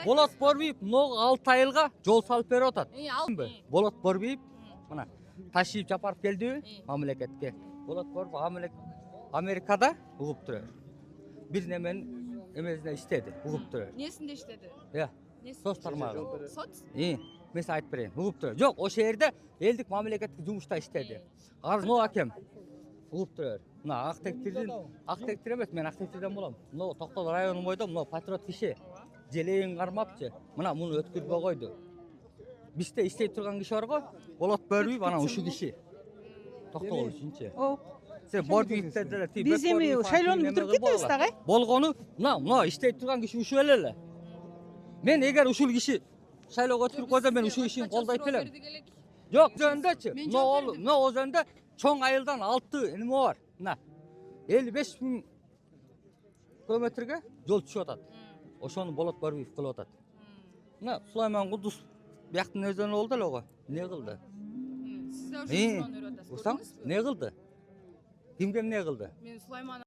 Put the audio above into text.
Болот Борбиев мынау 6 айылға жол салып беріп атат. Болот Борбиев мына ташиып жапарып келди мамлекетке. Болот Борбиев Америкада угуп турар. Бир немен эмесине иштеди, угуп турар. Несинде иштеди? Сот тармагы. Сот? Мен сага айтып берейин, угуп турар. Жок, ошол жерде элдик мамлекеттик жумушта иштеди. Азыр могу акем угуп турар. Мына Актектир эмес, мен Актектирден болом. Мына Токтол районунун бойдо мына патриот киши желегин кармапчы. Мына муну өткөрбөй койду. Бизде иштей турган киши бар го, Болот Борбиев анан ушул киши. Токтол үчүнчү. Сен Борбиевте деле тип. Биз эми шайлоону бүтүрүп кетебиз дагы. Болгону мына иштей турган киши ушул эле. Мен эгер ушул киши шайлоого өткөрүп койсо, мен ушул кишини колдойт элем. Жок, жөндөчү. Мына озондо чоң айылдан 6 эме бар. Мына 55 000 километрге жол түшүп атат. Ошону Болот Борбиев кылып атат. Мына Сулайман Кудус бияктын өзүнө болду эле го. Не кылды? Сиз ошону үйрөтөсүз. Не кылды? Кимге эмне кылды? Мен Сулайман